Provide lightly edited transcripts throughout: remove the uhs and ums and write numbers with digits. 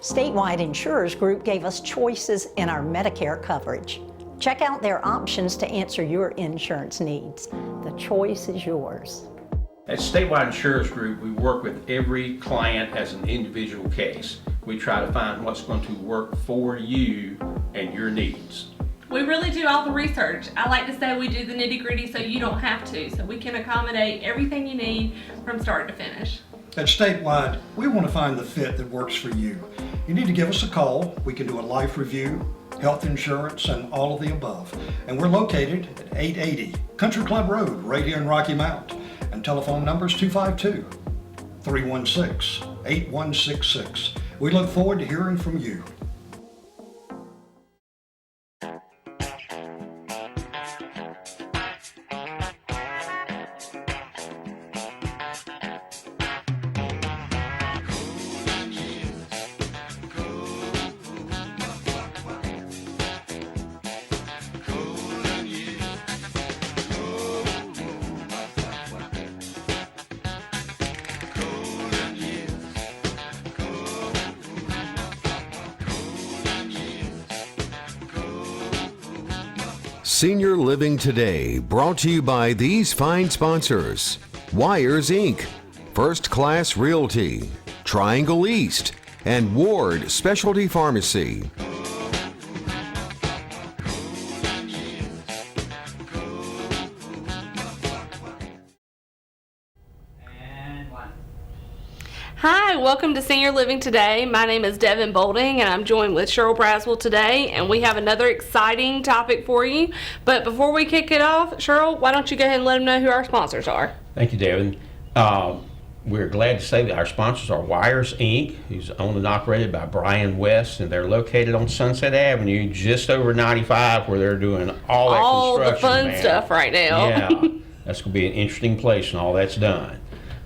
Statewide Insurers Group gave us choices in our Medicare coverage. Check out their options to answer your insurance needs. The choice is yours. At Statewide Insurers Group, we work with every client as an individual case. We try to find what's going to work for you and your needs. We really do all the research. I like to say we do the nitty-gritty so you don't have to, so we can accommodate everything you need from start to finish. At Statewide, we want to find the fit that works for you. You need to give us a call. We can do a life review, health insurance, and all of the above. And we're located at 880 Country Club Road, right here in Rocky Mount. And telephone number is 252-316-8166. We look forward to hearing from you. Senior Living Today, brought to you by these fine sponsors: Wires Inc., First Class Realty, Triangle East, and Ward Specialty Pharmacy. Hi, welcome to Senior Living Today. My name is Devin Bolding, and I'm joined with Cheryl Braswell today, and we have another exciting topic for you. But before we kick it off, Cheryl, why don't you go ahead and let them know who our sponsors are? Thank you, Devin. We're glad to say that our sponsors are Wires Inc., who's owned and operated by Brian West, and they're located on Sunset Avenue, just over 95, where they're doing all that construction. The fun stuff right now. Yeah, that's going to be an interesting place and all that's done.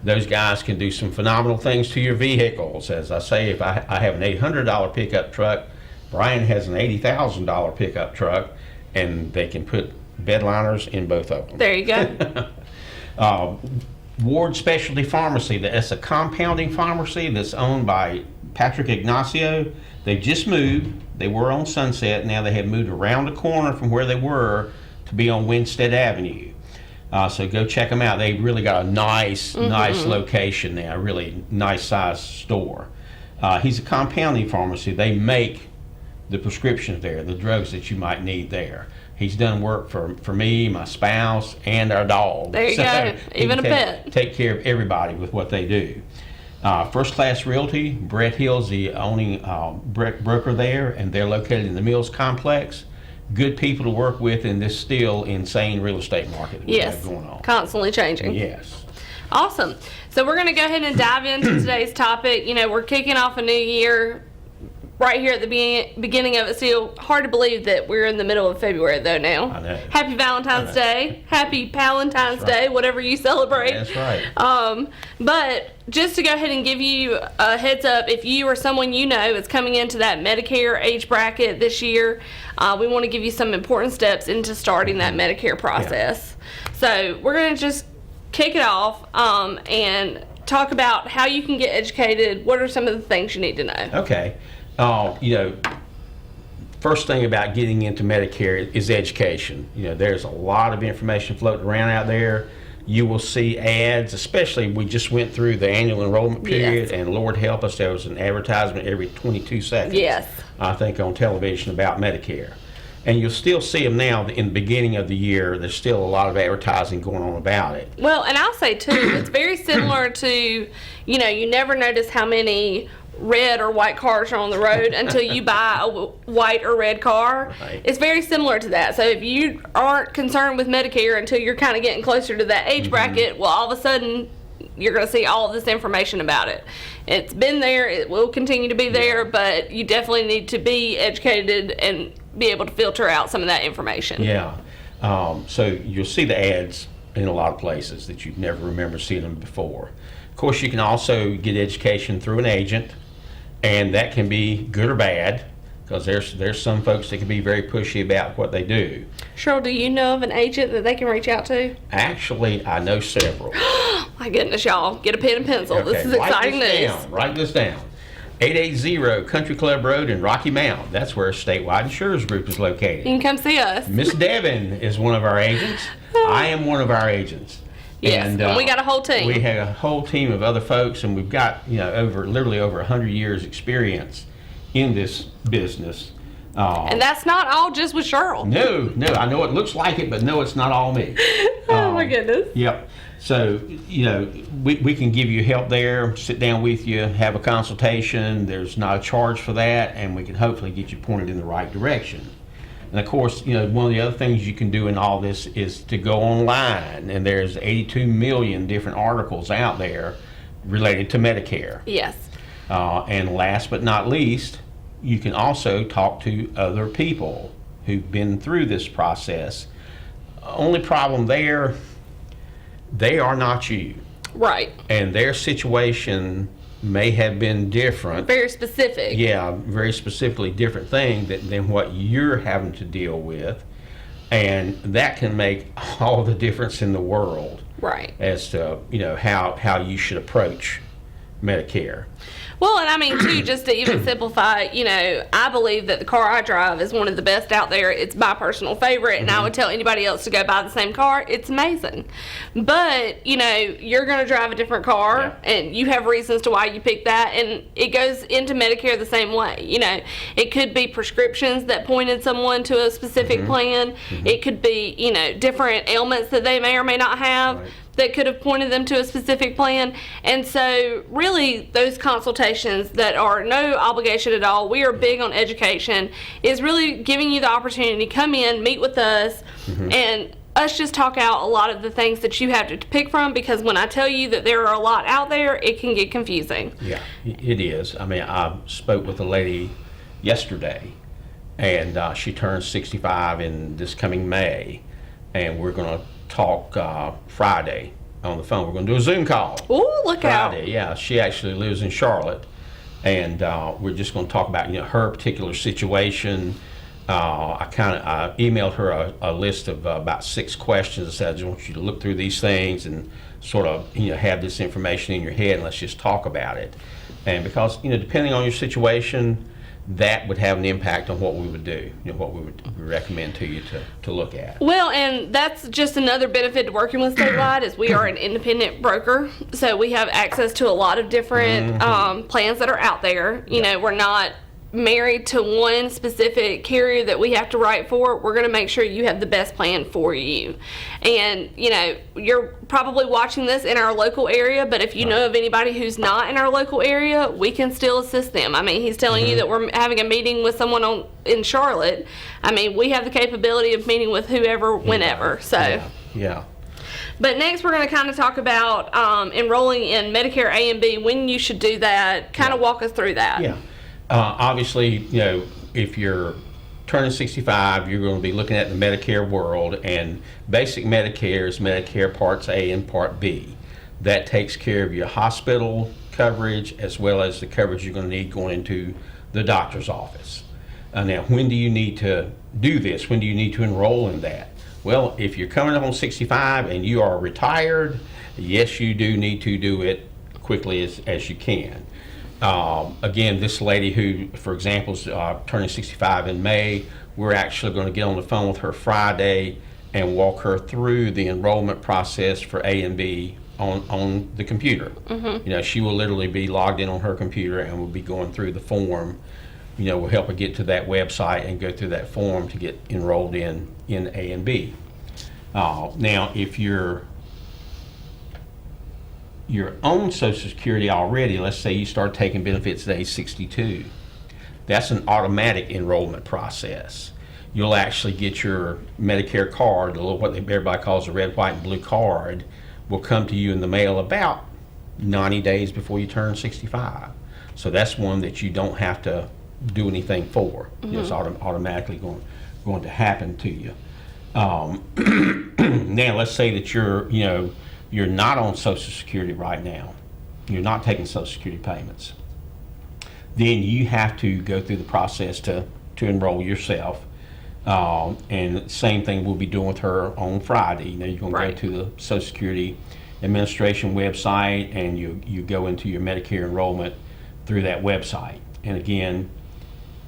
Those guys can do some phenomenal things to your vehicles. As I say, if I have an $800 pickup truck, Brian has an $80,000 pickup truck, and they can put bed liners in both of them. There you go. Ward Specialty Pharmacy, that's a compounding pharmacy that's owned by Patrick Ignacio. They just moved. They were on Sunset. Now they have moved around the corner from where they were to be on Winstead Avenue. So go check them out. They really got a nice location there, a really nice sized store. He's a compounding pharmacy. They make the prescriptions there, the drugs that you might need there. He's done work for me, my spouse, and our dog. There you go, even a pet. Take care of everybody with what they do. First Class Realty, Brett Hill's the owning broker there, and they're located in the Mills Complex. Good people to work with in this still insane real estate market that we have going on. Constantly changing. Yes. Awesome. So we're going to go ahead and dive into today's topic. You know, we're kicking off a new year right here at the beginning of it. Still hard to believe that we're in the middle of February though now. I know. Happy Valentine's Day. Happy Palentine's Day, whatever you celebrate. That's right. But just to go ahead and give you a heads up, if you or someone you know is coming into that Medicare age bracket this year, we want to give you some important steps into starting that Medicare process. Yeah. So we're going to just kick it off and talk about how you can get educated. What are some of the things you need to know? Okay. You know, first thing about getting into Medicare is education. You know, there's a lot of information floating around out there. You will see ads, especially we just went through the annual enrollment period, and Lord help us, there was an advertisement every 22 seconds. Yes. I think on television about Medicare. And you'll still see them now in the beginning of the year. There's still a lot of advertising going on about it. Well, and I'll say too, it's very similar to, you know, you never notice how many red or white cars are on the road until you buy a white or red car. Right. It's very similar to that. So if you aren't concerned with Medicare until you're kind of getting closer to that age bracket, well, all of a sudden you're going to see all of this information about it. It's been there, it will continue to be there, but you definitely need to be educated and be able to filter out some of that information. Yeah. So you'll see the ads in a lot of places that you've never remember seeing them before. Of course, you can also get education through an agent, and that can be good or bad, because there's some folks that can be very pushy about what they do. Cheryl, do you know of an agent that they can reach out to? Actually, I know several. My goodness, y'all, get a pen and pencil. Okay, This is exciting news. Write this down. 880 Country Club Road in Rocky Mount. That's where Statewide Insurers Group is located. You can come see us. Miss Devin is one of our agents. I am one of our agents. Yes, and we got a whole team. We have a whole team of other folks, and we've got literally over 100 years experience in this business. And that's not all just with Cheryl. No, I know it looks like it, but no, it's not all me. Oh my goodness. Yep. So, we can give you help there, sit down with you, have a consultation. There's not a charge for that, and we can hopefully get you pointed in the right direction. And of course, one of the other things you can do in all this is to go online, and there's 82 million different articles out there related to Medicare. Yes. And last but not least, you can also talk to other people who've been through this process. Only problem there, they are not you. Right. And their situation may have been different. Very specific. Yeah, very specifically different thing than what you're having to deal with. And that can make all the difference in the world. Right. As to, how you should approach Medicare. Well, and I mean, too, just to even simplify, I believe that the car I drive is one of the best out there. It's my personal favorite, and I would tell anybody else to go buy the same car. It's amazing. But, you're going to drive a different car, and you have reasons to why you pick that, and it goes into Medicare the same way. It could be prescriptions that pointed someone to a specific plan. It could be, different ailments that they may or may not have. Right. That could have pointed them to a specific plan. And so really those consultations that are no obligation at all, we are big on education, is really giving you the opportunity to come in, meet with us, and us just talk out a lot of the things that you have to pick from, because when I tell you that there are a lot out there, it can get confusing. Yeah, it is. I mean, I spoke with a lady yesterday, and she turns 65 in this coming May, and we're going to talk Friday on the phone. We're going to do a Zoom call. Ooh, look out. Friday, yeah. She actually lives in Charlotte, and we're just going to talk about her particular situation. I emailed her a list of about 6 questions. I said, I just want you to look through these things and sort of have this information in your head, and let's just talk about it. And because depending on your situation, that would have an impact on what we would do, what we would recommend to you to look at. Well, and that's just another benefit to working with Statewide, is we are an independent broker, so we have access to a lot of different plans that are out there. We're not married to one specific carrier that we have to write for. We're going to make sure you have the best plan for you. And you're probably watching this in our local area, but if you know of anybody who's not in our local area, we can still assist them. I mean, he's telling you that we're having a meeting with someone in Charlotte. I mean, we have the capability of meeting with whoever, whenever. So Yeah. But next, we're going to kind of talk about enrolling in Medicare A and B, when you should do that. Kind of walk us through that. Yeah. Obviously, if you're turning 65, you're going to be looking at the Medicare world, and basic Medicare is Medicare Parts A and Part B. That takes care of your hospital coverage as well as the coverage you're going to need going into the doctor's office. Now, when do you need to do this? When do you need to enroll in that? Well, if you're coming up on 65 and you are retired, yes, you do need to do it quickly as you can. Again, this lady who, for example, is turning 65 in May, we're actually going to get on the phone with her Friday and walk her through the enrollment process for A and B on the computer. She will literally be logged in on her computer and will be going through the form. We'll help her get to that website and go through that form to get enrolled in A and B. Now, if you're on Social Security already, let's say you start taking benefits at age 62, that's an automatic enrollment process. You'll actually get your Medicare card, what everybody calls a red, white, and blue card, will come to you in the mail about 90 days before you turn 65. So that's one that you don't have to do anything for. It's automatically going to happen to you. Now, let's say that you're not on Social Security right now. You're not taking Social Security payments. Then you have to go through the process to enroll yourself. And same thing we'll be doing with her on Friday. You're going to go to the Social Security Administration website, and you go into your Medicare enrollment through that website. And again,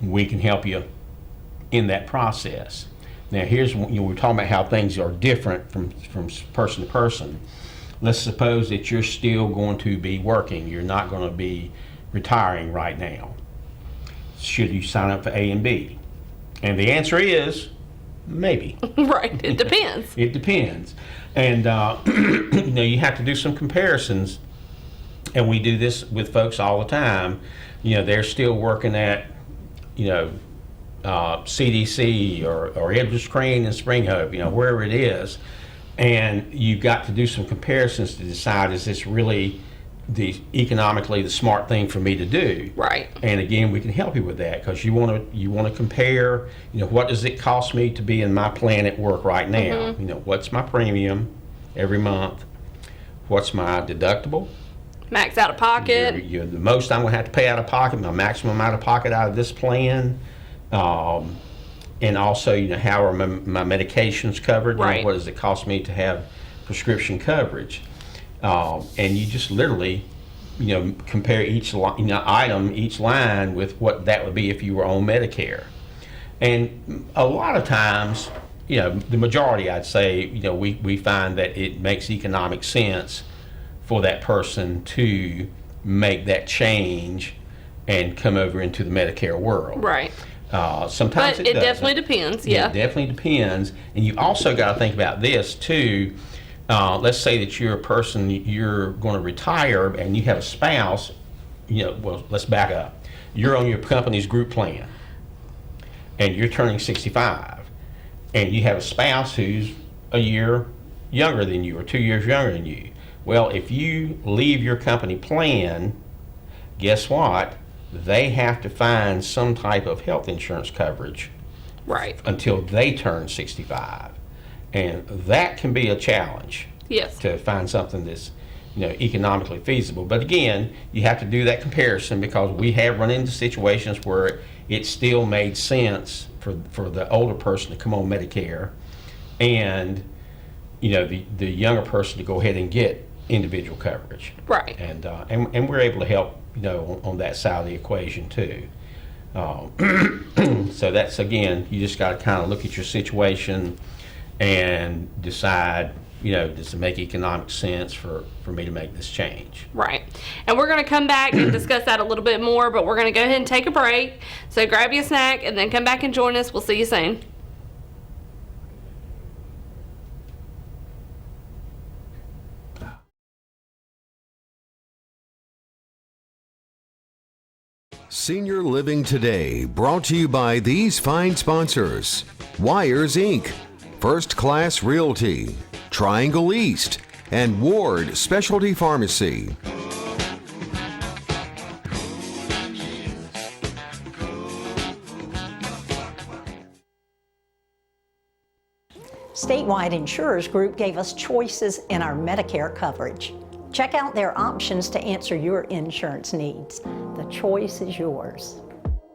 we can help you in that process. Now here's, we're talking about how things are different from person to person. Let's suppose that you're still going to be working. You're not going to be retiring right now. Should you sign up for A and B? And the answer is maybe. Right, it depends. It depends. And you have to do some comparisons. And we do this with folks all the time. They're still working at, CDC or Edwards Crane and Spring Hope, wherever it is. And you've got to do some comparisons to decide, is this really economically the smart thing for me to do? Right. And again, we can help you with that, because you want to compare, what does it cost me to be in my plan at work right now? What's my premium every month? What's my deductible? Max out of pocket. The most I'm going to have to pay out of pocket, my maximum out of pocket out of this plan. And also, how are my medications covered? Right. What does it cost me to have prescription coverage? And you just literally, compare each item, each line with what that would be if you were on Medicare. And a lot of times, the majority, I'd say, we find that it makes economic sense for that person to make that change and come over into the Medicare world. Right. Sometimes but it definitely depends. Yeah. It definitely depends. And you also got to think about this too. Let's say that you're a person, you're going to retire and you have a spouse. Well, let's back up. You're on your company's group plan and you're turning 65, and you have a spouse who's a year younger than you or 2 years younger than you. Well, if you leave your company plan, guess what? They have to find some type of health insurance coverage, right, until they turn 65. And that can be a challenge. Yes. To find something that's, economically feasible. But again, you have to do that comparison, because we have run into situations where it still made sense for the older person to come on Medicare, and the younger person to go ahead and get individual coverage. Right. And we're able to help, on that side of the equation too. So that's, again, you just got to kind of look at your situation and decide, does it make economic sense for me to make this change? Right. And we're going to come back and discuss that a little bit more, but we're going to go ahead and take a break. So grab you a snack and then come back and join us. We'll see you soon. Senior Living Today, brought to you by these fine sponsors: Wires Inc., First Class Realty, Triangle East, and Ward Specialty Pharmacy. Statewide Insurers Group gave us choices in our Medicare coverage. Check out their options to answer your insurance needs. The choice is yours.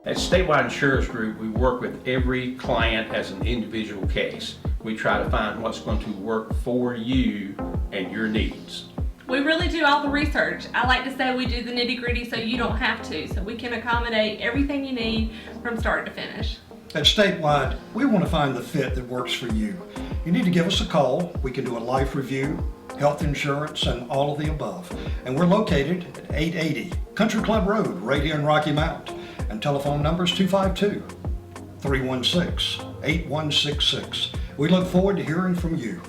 At Statewide Insurers Group, we work with every client as an individual case. We try to find what's going to work for you and your needs. We really do all the research. I like to say we do the nitty-gritty so you don't have to, so we can accommodate everything you need from start to finish. At Statewide, we want to find the fit that works for you. You need to give us a call. We can do a life review, health insurance, and all of the above. And we're located at 880 Country Club Road, right here in Rocky Mount. And telephone number is 252-316-8166. We look forward to hearing from you.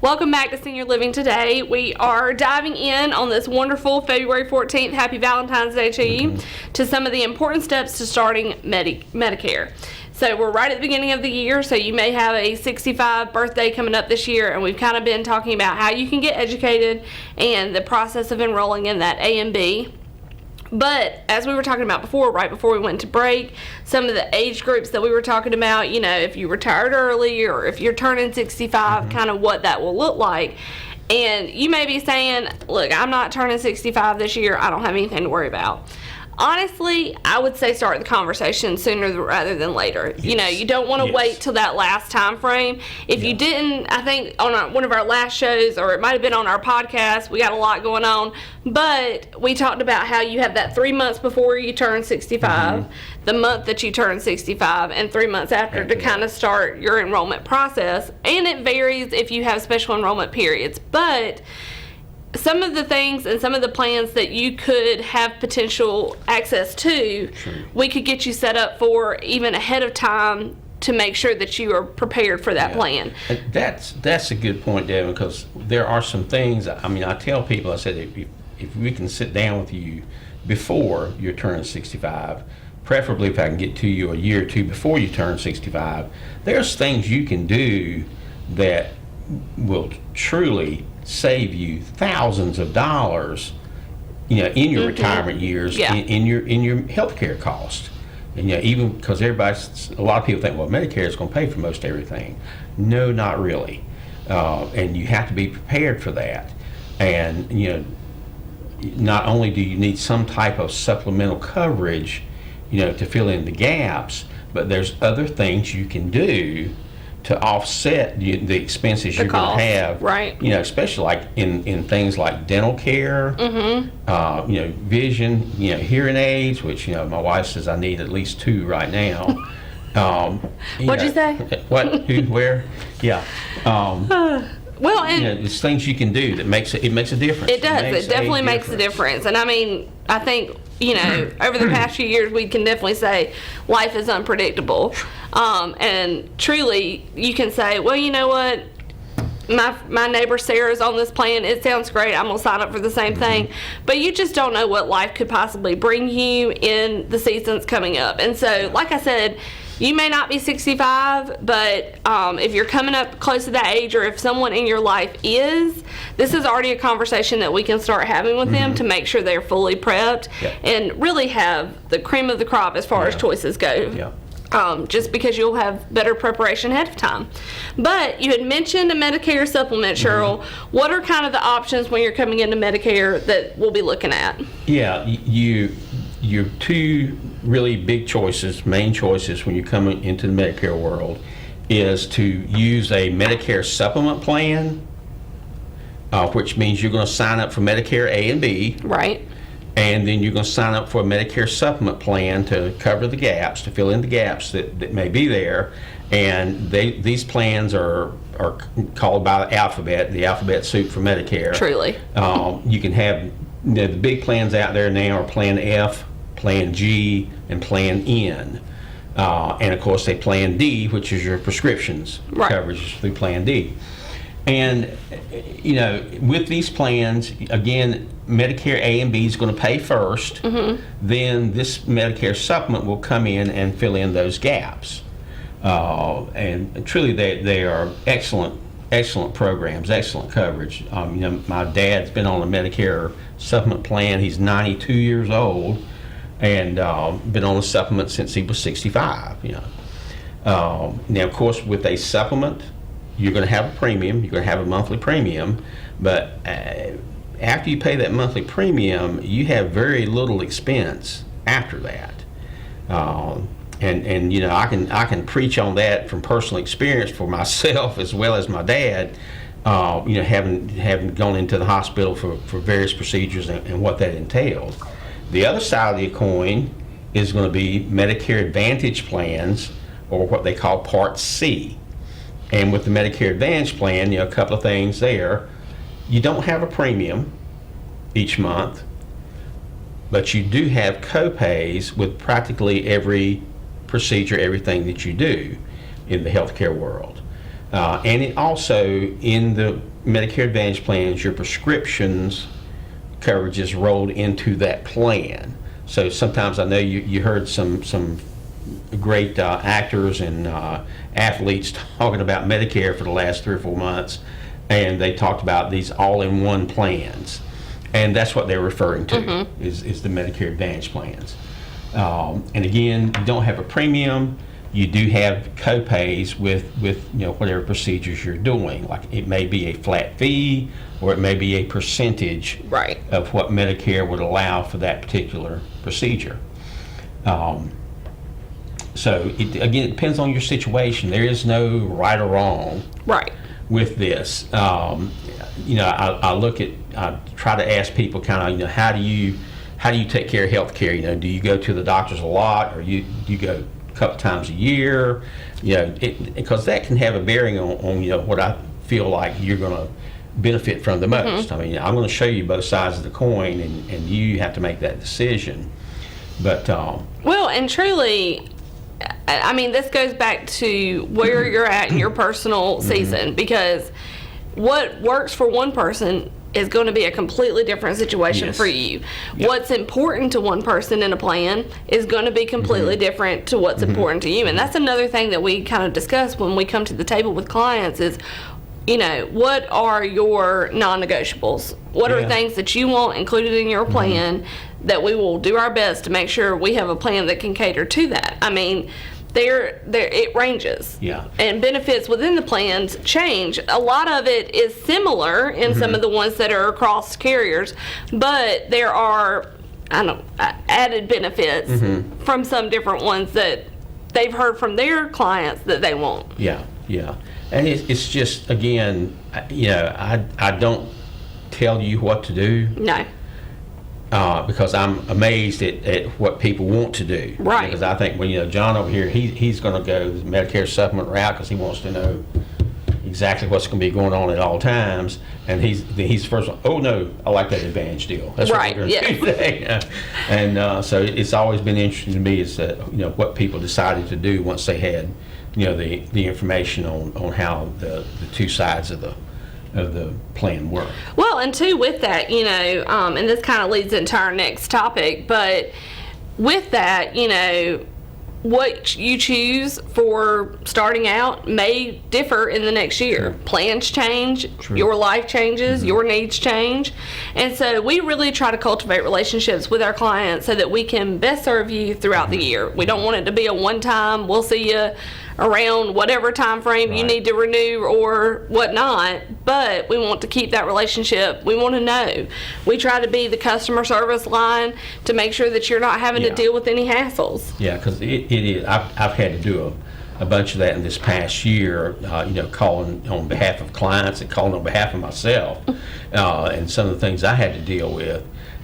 Welcome back to Senior Living Today. We are diving in on this wonderful February 14th, happy Valentine's Day to you, to some of the important steps to starting Medicare. So we're right at the beginning of the year, so you may have a 65 birthday coming up this year, and we've kind of been talking about how you can get educated and the process of enrolling in that A and B. But as we were talking about before, right before we went to break, some of the age groups that we were talking about, if you retired early or if you're turning 65, kind of what that will look like. And you may be saying, look, I'm not turning 65 this year. I don't have anything to worry about. honestly, I would say start the conversation sooner rather than later. You know, Yes. you don't want to Yes. wait till that last time frame. If you didn't, I think on one of our last shows, or it might have been on our podcast, we got a lot going on, but we talked about how you have that 3 months before you turn 65, the month that you turn 65, and 3 months after to kind of start your enrollment process. And it varies if you have special enrollment periods, but some of the things and some of the plans that you could have potential access to, we could get you set up for even ahead of time to make sure that you are prepared for that plan. And that's a good point, Devin, because there are some things. I mean, I tell people, I said, if we can sit down with you before you're turning 65, preferably if I can get to you a year or two before you turn 65, there's things you can do that will truly save you thousands of dollars, you know, in your retirement years, Yeah. in your healthcare cost. And you know, even because a lot of people think, well, Medicare is going to pay for most everything. No, not really. And you have to be prepared for that. And you know, not only do you need some type of supplemental coverage, you know, to fill in the gaps, but there's other things you can do to offset the expenses you're going cost, to have, right. You know, especially like in things like dental care, you know, vision, you know, hearing aids, which, you know, my wife says I need at least 2 right now. What'd you say? What? Who? Where? Yeah. Well, and You know, it's things you can do that makes it makes a difference. it does. makes It definitely a makes a difference. And I mean, I think, you know, over the past few years, we can definitely say life is unpredictable. And truly, you can say, well, you know what? My neighbor Sarah's on this plan. It sounds great. I'm going to sign up for the same thing. But you just don't know what life could possibly bring you in the seasons coming up. And so, like I said, you may not be 65, but if you're coming up close to that age, or if someone in your life is, this is already a conversation that we can start having with them to make sure they're fully prepped and really have the cream of the crop as far as choices go. Yeah. Just because you'll have better preparation ahead of time. But you had mentioned a Medicare supplement, Cheryl. What are kind of the options when you're coming into Medicare that we'll be looking at? Yeah, your 2 really big choices, main choices when you come into the Medicare world, is to use a Medicare supplement plan, which means you're going to sign up for Medicare A and B, Right. and then you're going to sign up for a Medicare supplement plan to cover the gaps, to fill in the gaps that may be there. And these plans are called by the alphabet soup for Medicare. Truly. You can have the big plans out there now are Plan F, Plan G, and Plan N. And of course, they Plan D, which is your prescriptions Right. coverage through Plan D. And, you know, with these plans, again, Medicare A and B is going to pay first. Then this Medicare supplement will come in and fill in those gaps. And truly, they are excellent programs, excellent coverage. You know, my dad's been on a Medicare supplement plan. He's 92 years old, and been on a supplement since he was 65. You know, now of course with a supplement, you're going to have a premium. You're going to have a monthly premium, but after you pay that monthly premium, you have very little expense after that. And you know, I can preach on that from personal experience for myself as well as my dad. You know, having gone into the hospital for various procedures and what that entailed. The other side of the coin is going to be Medicare Advantage plans, or what they call Part C. And with the Medicare Advantage plan, you know, a couple of things there. You don't have a premium each month, but you do have co-pays with practically every procedure, everything that you do in the healthcare world. And it also, in the Medicare Advantage plans, your prescriptions coverage is rolled into that plan. So sometimes I know you heard some great actors and athletes talking about Medicare for the last 3 or 4 months, and they talked about these all-in-one plans, and that's what they're referring to is the Medicare Advantage plans. And again, you don't have a premium. you do have co-pays with whatever procedures you're doing. Like it may be a flat fee, or it may be a percentage Right. of what Medicare would allow for that particular procedure. So again, it depends on your situation. There is no right or wrong Right. with this. I try to ask people kind of, how do you take care of health care? Do you go to the doctors a lot, or do you go a couple times a year? Because that can have a bearing on what I feel like you're going to benefit from the most. I mean, I'm going to show you both sides of the coin, and you have to make that decision. But Well, and truly, I mean, this goes back to where you're at in your personal season, because what works for one person is going to be a completely different situation Yes. for you. Yep. What's important to one person in a plan is going to be completely different to what's important to you. And that's another thing that we kind of discuss when we come to the table with clients is, what are your non-negotiables? What are Yeah. things that you want included in your plan that we will do our best to make sure we have a plan that can cater to that? I mean, it ranges. Yeah. And benefits within the plans change. A lot of it is similar in some of the ones that are across carriers, but there are, added benefits from some different ones that they've heard from their clients that they want. yeah, and it's just, again, I don't tell you what to do. No. Because I'm amazed at what people want to do. Right. Because I think, John over here, he's going to go the Medicare supplement route because he wants to know exactly what's going to be going on at all times. And he's first one, oh no, I like that Advantage deal. That's Right, what we're going to do today. And so it's always been interesting to me is that, what people decided to do once they had, the information on how the two sides of the plan work. Well, and two, with that, and this kind of leads into our next topic, but with that, what you choose for starting out may differ in the next year. Plans change, your life changes, your needs change. And so we really try to cultivate relationships with our clients so that we can best serve you throughout the year. We don't want it to be a one-time, we'll see you around whatever time frame you Right. need to renew or whatnot, but we want to keep that relationship. We want to know. We try to be the customer service line to make sure that you're not having to Yeah. deal with any hassles. Yeah, because it is. I've had to do a bunch of that in this past year, calling on behalf of clients and calling on behalf of myself, and some of the things I had to deal with.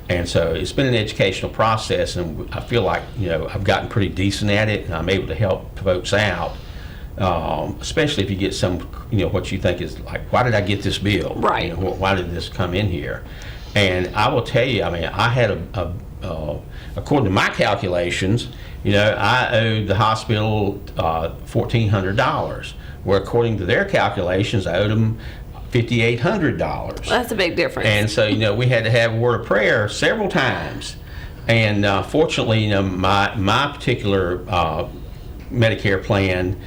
And so it's been an educational process, and I feel like, I've gotten pretty decent at it, and I'm able to help folks out, especially if you get some, what you think is like, why did I get this bill? Right. Why did this come in here? And I will tell you, I mean, I had according to my calculations, I owed the hospital $1,400, where according to their calculations, I owed them $5,800. That's a big difference. And so, we had to have a word of prayer several times. And fortunately, my particular Medicare plan,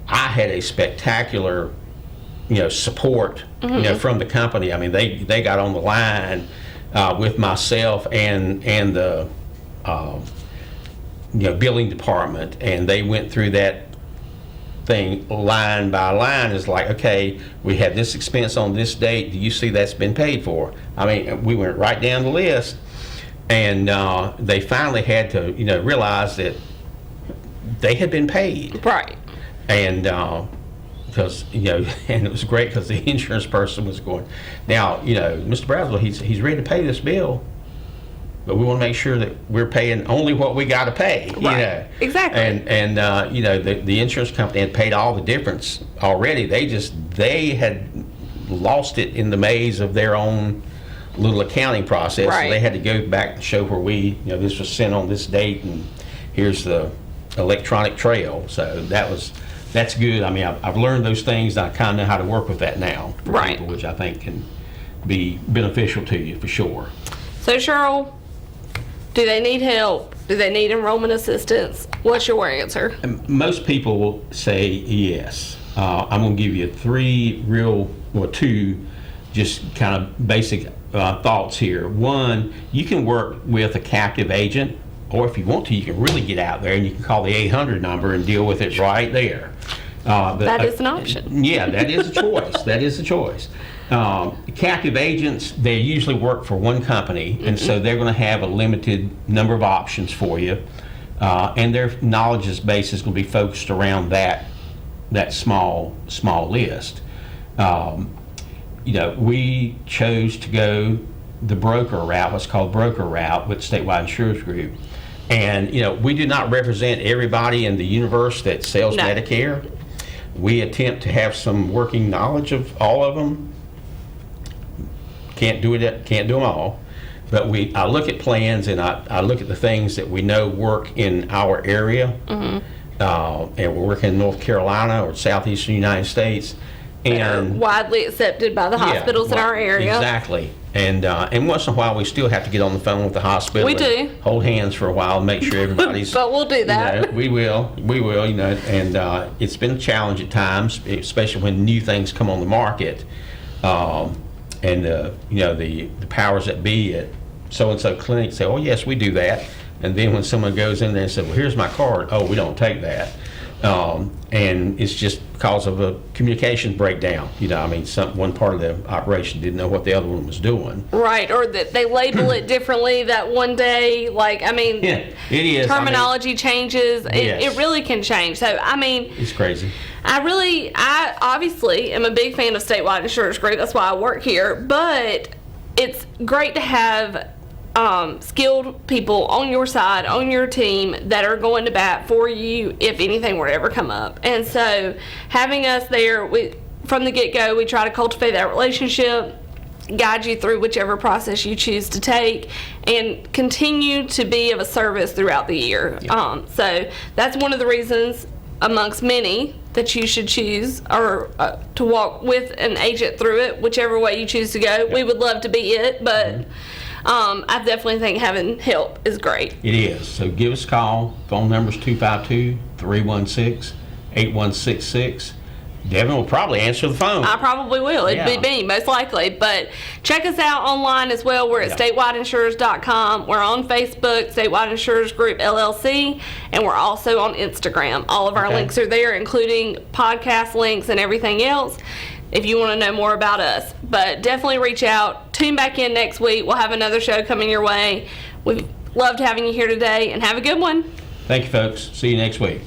I had a spectacular, support, from the company. I mean, they got on the line with myself and the, billing department, and they went through that thing line by line. Is like, okay, we have this expense on this date. Do you see that's been paid for? I mean, we went right down the list, and they finally had to, realize that they had been paid. Right. And because, and it was great because the insurance person was going, now, Mr. Braswell, he's ready to pay this bill, but we want to make sure that we're paying only what we got to pay. Right. Exactly. And the insurance company had paid all the difference already. They had lost it in the maze of their own little accounting process. Right. So they had to go back and show where this was sent on this date, and here's the electronic trail. So that's good. I mean, I've learned those things, and I kind of know how to work with that now for Right. people, which I think can be beneficial to you for sure. So, Cheryl, do they need help? Do they need enrollment assistance? What's your answer? Most people will say yes. I'm going to give you two just kind of basic thoughts here. One, you can work with a captive agent or if you want to, you can really get out there and you can call the 800 number and deal with it right there. That is an option. Yeah, that is a choice. That is a choice. Captive agents, they usually work for one company, and so they're going to have a limited number of options for you, and their knowledge base is going to be focused around that small list. We chose to go the broker route, what's called broker route, with Statewide Insurance Group. And, we do not represent everybody in the universe that sells No. Medicare. We attempt to have some working knowledge of all of them. Can't do them all. But I look at plans and I look at the things that we know work in our area. And we're working in North Carolina or southeastern United States. And Widely accepted by the hospitals in our area. Exactly. And once in a while, we still have to get on the phone with the hospital. We do. Hold hands for a while and make sure everybody's. But we'll do that. We will. And it's been a challenge at times, especially when new things come on the market. The powers that be at so-and-so clinic say, oh, yes, we do that. And then when someone goes in there and says, well, here's my card. Oh, we don't take that. And it's just because of a communication breakdown. One part of the operation didn't know what the other one was doing. Right, or that they label it differently that one day. Yeah, it is. Terminology changes. Yes. It really can change. So, It's crazy. I obviously am a big fan of Statewide Insurance Group. That's why I work here. But it's great to have skilled people on your side, on your team, that are going to bat for you if anything were to ever come up. And so having us there, from the get-go, we try to cultivate that relationship, guide you through whichever process you choose to take, and continue to be of a service throughout the year. So that's one of the reasons, amongst many, that you should choose or to walk with an agent through it, whichever way you choose to go. We would love to be it, but I definitely think having help is great. It is. So give us a call. Phone number's 252-316-8166. Devin will probably answer the phone. I probably will. It'd be me, most likely. But check us out online as well. We're at statewideinsurers.com. We're on Facebook, Statewide Insurers Group, LLC, and we're also on Instagram. All of our links are there, including podcast links and everything else, if you want to know more about us. But definitely reach out. Tune back in next week. We'll have another show coming your way. We've loved having you here today, and have a good one. Thank you, folks. See you next week.